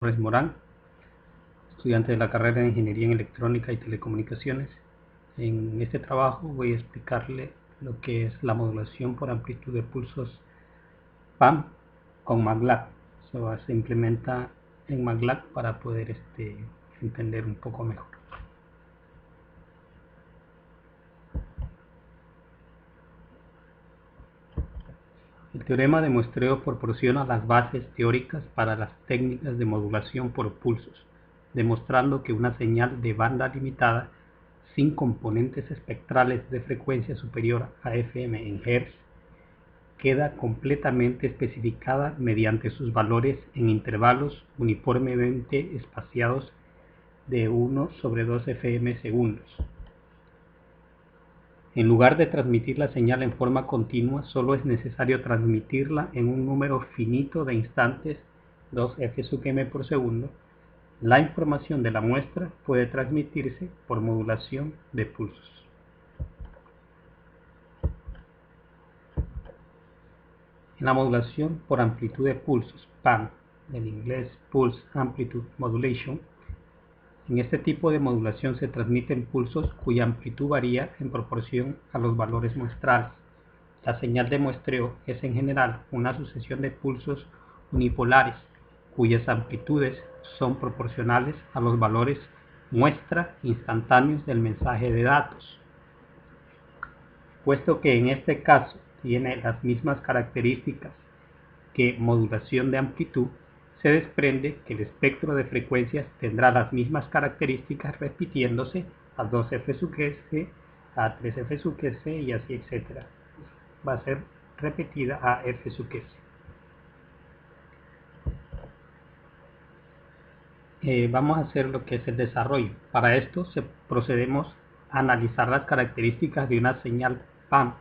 Torres Morán, estudiante de la carrera de Ingeniería en Electrónica y Telecomunicaciones. En este trabajo voy a explicarle lo que es la modulación por amplitud de pulsos PAM con MATLAB. Se implementa en MATLAB para poder entender un poco mejor. El teorema de muestreo proporciona las bases teóricas para las técnicas de modulación por pulsos, demostrando que una señal de banda limitada sin componentes espectrales de frecuencia superior a FM en Hz queda completamente especificada mediante sus valores en intervalos uniformemente espaciados de 1/2 FM segundos. En lugar de transmitir la señal en forma continua, solo es necesario transmitirla en un número finito de instantes, 2f sub m por segundo. La información de la muestra puede transmitirse por modulación de pulsos. En la modulación por amplitud de pulsos, PAM, en inglés Pulse Amplitude Modulation, en este tipo de modulación se transmiten pulsos cuya amplitud varía en proporción a los valores muestrales. La señal de muestreo es en general una sucesión de pulsos unipolares cuyas amplitudes son proporcionales a los valores muestra instantáneos del mensaje de datos. Puesto que en este caso tiene las mismas características que modulación de amplitud, se desprende que el espectro de frecuencias tendrá las mismas características repitiéndose a 2f sub s, a 3f sub s y así etc. Va a ser repetida a f sub s. Vamos a hacer lo que es el desarrollo. Para esto procedemos a analizar las características de una señal PAM.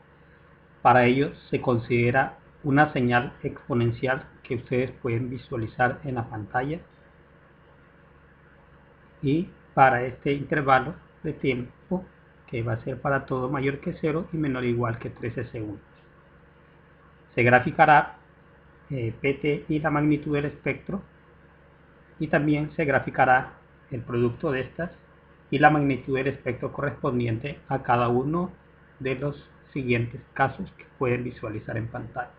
Para ello se considera una señal exponencial que ustedes pueden visualizar en la pantalla, y para este intervalo de tiempo que va a ser para todo mayor que 0 y menor o igual que 13 segundos. Se graficará PT y la magnitud del espectro, y también se graficará el producto de estas y la magnitud del espectro correspondiente a cada uno de los siguientes casos que pueden visualizar en pantalla.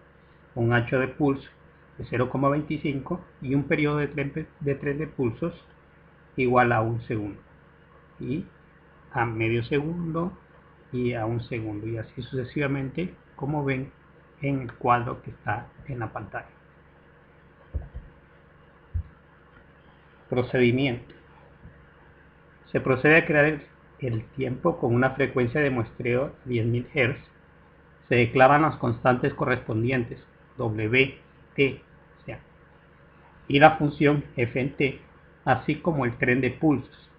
Un ancho de pulso de 0,25 y un periodo de tren de pulsos igual a 1 segundo, y a medio segundo y a 1 segundo, y así sucesivamente, como ven en el cuadro que está en la pantalla. Procedimiento. Se procede a crear el tiempo con una frecuencia de muestreo 10.000 Hz. Se declaran las constantes correspondientes W, T, y la función f en t, así como el tren de pulsos,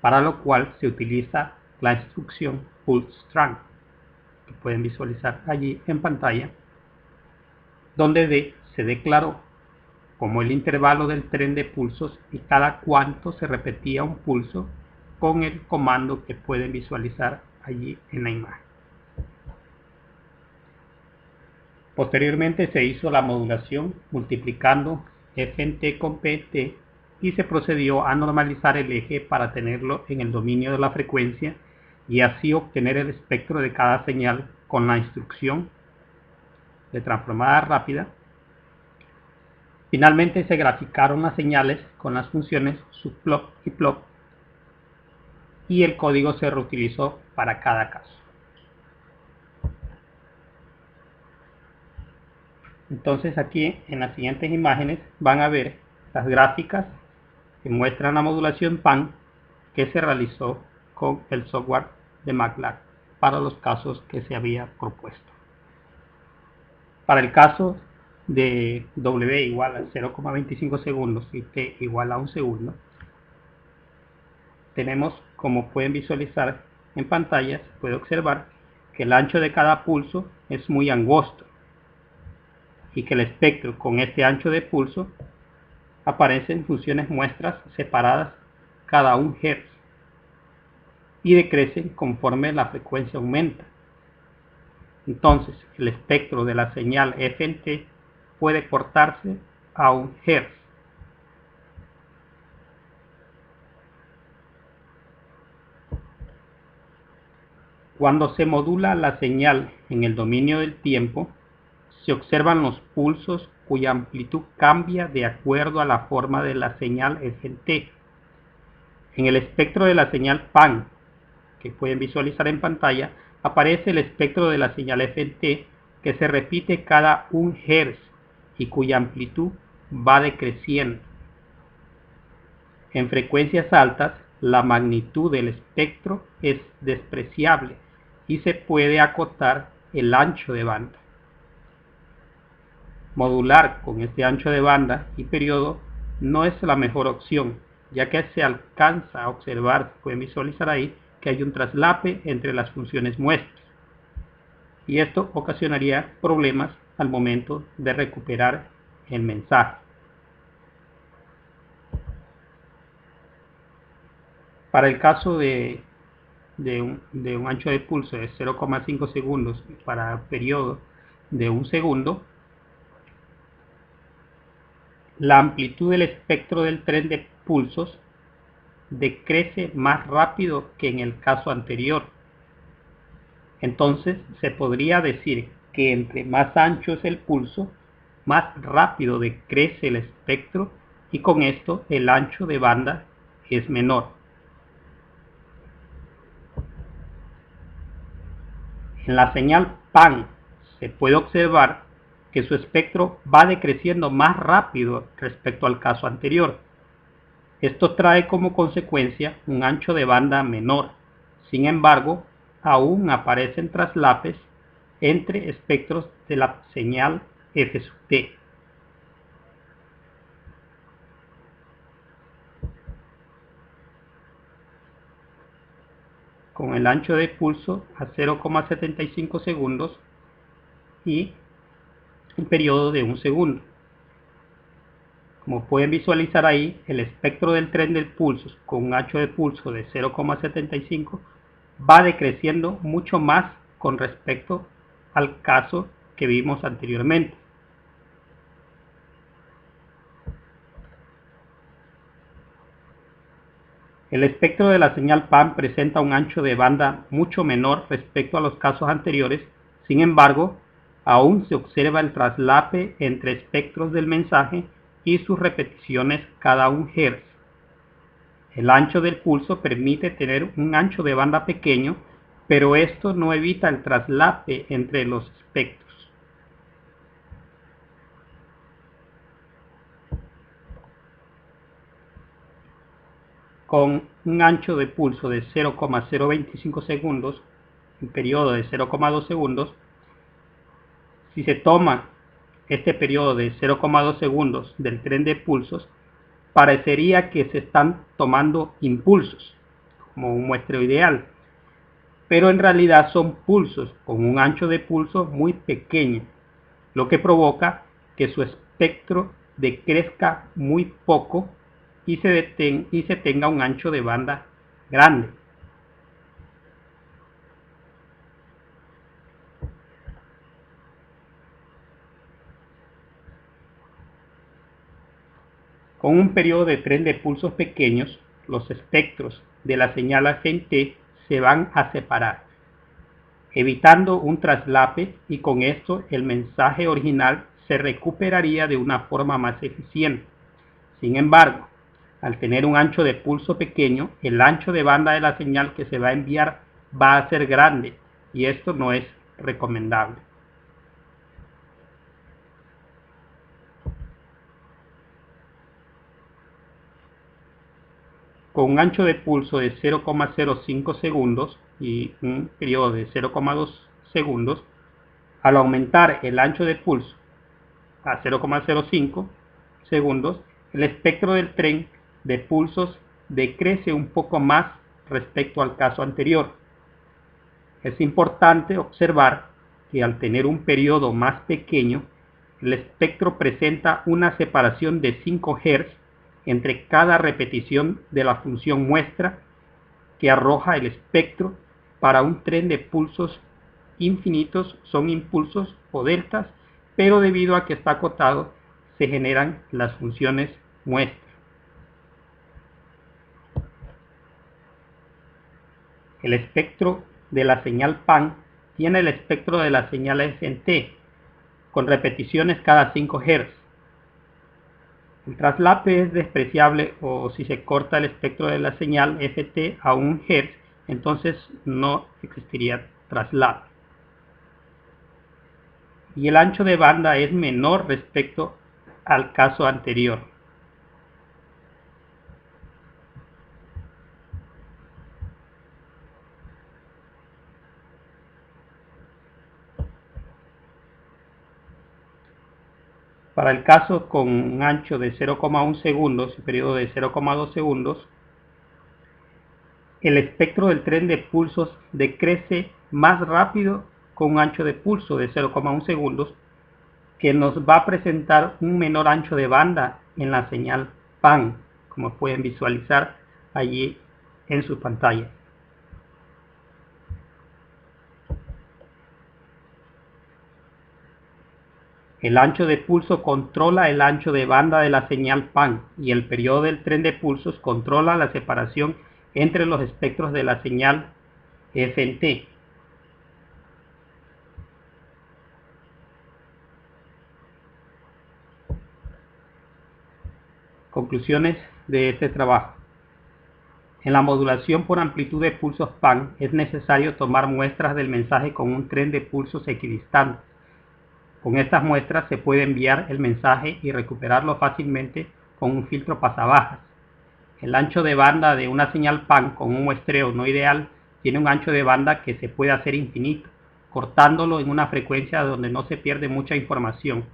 para lo cual se utiliza la instrucción pulseStrand, que pueden visualizar allí en pantalla, donde D se declaró como el intervalo del tren de pulsos y cada cuánto se repetía un pulso, con el comando que pueden visualizar allí en la imagen. Posteriormente se hizo la modulación multiplicando f en t con p en t, y se procedió a normalizar el eje para tenerlo en el dominio de la frecuencia y así obtener el espectro de cada señal con la instrucción de transformada rápida. Finalmente se graficaron las señales con las funciones subplot y plot, y el código se reutilizó para cada caso. Entonces aquí en las siguientes imágenes van a ver las gráficas que muestran la modulación PAM que se realizó con el software de MATLAB para los casos que se había propuesto. Para el caso de W igual a 0,25 segundos y T igual a 1 segundo, tenemos, como pueden visualizar en pantalla, se puede observar que el ancho de cada pulso es muy angosto y que el espectro con este ancho de pulso aparecen funciones muestras separadas cada 1 Hz y decrecen conforme la frecuencia aumenta. Entonces, el espectro de la señal f en t puede cortarse a 1 Hz. Cuando se modula la señal en el dominio del tiempo, se observan los pulsos cuya amplitud cambia de acuerdo a la forma de la señal f(t). En el espectro de la señal Pan, que pueden visualizar en pantalla, aparece el espectro de la señal f(t) que se repite cada 1 Hz y cuya amplitud va decreciendo. En frecuencias altas, la magnitud del espectro es despreciable y se puede acotar el ancho de banda. Modular con este ancho de banda y periodo no es la mejor opción, ya que se alcanza a observar, pueden visualizar ahí, que hay un traslape entre las funciones muestras. Y esto ocasionaría problemas al momento de recuperar el mensaje. Para el caso de un ancho de pulso de 0,5 segundos para periodo de 1 segundo, la amplitud del espectro del tren de pulsos decrece más rápido que en el caso anterior. Entonces se podría decir que entre más ancho es el pulso, más rápido decrece el espectro y con esto el ancho de banda es menor. En la señal Pan se puede observar que su espectro va decreciendo más rápido respecto al caso anterior. Esto trae como consecuencia un ancho de banda menor. Sin embargo, aún aparecen traslapes entre espectros de la señal f(t). Con el ancho de pulso a 0,75 segundos y un periodo de 1 segundo. Como pueden visualizar ahí, el espectro del tren de pulsos con un ancho de pulso de 0,75 va decreciendo mucho más con respecto al caso que vimos anteriormente. El espectro de la señal Pan presenta un ancho de banda mucho menor respecto a los casos anteriores. Sin embargo, aún se observa el traslape entre espectros del mensaje y sus repeticiones cada 1 Hz. El ancho del pulso permite tener un ancho de banda pequeño, pero esto no evita el traslape entre los espectros. Con un ancho de pulso de 0,025 segundos, un periodo de 0,2 segundos, si se toma este periodo de 0,2 segundos del tren de pulsos, parecería que se están tomando impulsos, como un muestreo ideal, pero en realidad son pulsos con un ancho de pulso muy pequeño, lo que provoca que su espectro decrezca muy poco y se tenga un ancho de banda grande. Con un periodo de tren de pulsos pequeños, los espectros de la señal f(t) se van a separar, evitando un traslape, y con esto el mensaje original se recuperaría de una forma más eficiente. Sin embargo, al tener un ancho de pulso pequeño, el ancho de banda de la señal que se va a enviar va a ser grande, y esto no es recomendable. Con un ancho de pulso de 0,05 segundos y un periodo de 0,2 segundos, al aumentar el ancho de pulso a 0,05 segundos, el espectro del tren de pulsos decrece un poco más respecto al caso anterior. Es importante observar que al tener un periodo más pequeño, el espectro presenta una separación de 5 Hz entre cada repetición de la función muestra que arroja el espectro. Para un tren de pulsos infinitos son impulsos o deltas, pero debido a que está acotado, se generan las funciones muestra. El espectro de la señal PAN tiene el espectro de la señal FNT, con repeticiones cada 5 Hz. El traslape es despreciable, o si se corta el espectro de la señal FT a 1 Hz, entonces no existiría traslape. Y el ancho de banda es menor respecto al caso anterior. Para el caso con un ancho de 0,1 segundos y periodo de 0,2 segundos, el espectro del tren de pulsos decrece más rápido con un ancho de pulso de 0,1 segundos, que nos va a presentar un menor ancho de banda en la señal PAN, como pueden visualizar allí en su pantalla. El ancho de pulso controla el ancho de banda de la señal PAN, y el periodo del tren de pulsos controla la separación entre los espectros de la señal FNT. Conclusiones de este trabajo. En la modulación por amplitud de pulsos PAN es necesario tomar muestras del mensaje con un tren de pulsos equidistantes. Con estas muestras se puede enviar el mensaje y recuperarlo fácilmente con un filtro pasabajas. El ancho de banda de una señal PAN con un muestreo no ideal tiene un ancho de banda que se puede hacer infinito, cortándolo en una frecuencia donde no se pierde mucha información.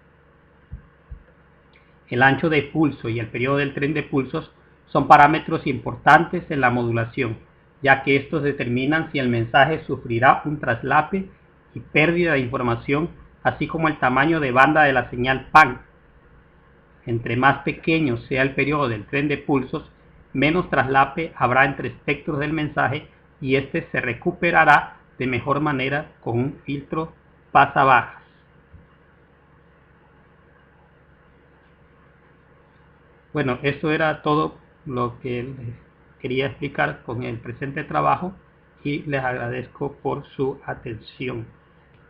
El ancho de pulso y el periodo del tren de pulsos son parámetros importantes en la modulación, ya que estos determinan si el mensaje sufrirá un traslape y pérdida de información, así como el tamaño de banda de la señal PAN. Entre más pequeño sea el periodo del tren de pulsos, menos traslape habrá entre espectros del mensaje, y este se recuperará de mejor manera con un filtro pasabajas. Bueno, eso era todo lo que les quería explicar con el presente trabajo, y les agradezco por su atención.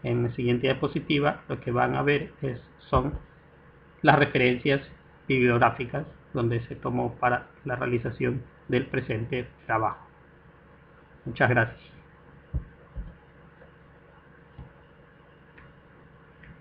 En la siguiente diapositiva lo que van a ver son las referencias bibliográficas donde se tomó para la realización del presente trabajo. Muchas gracias.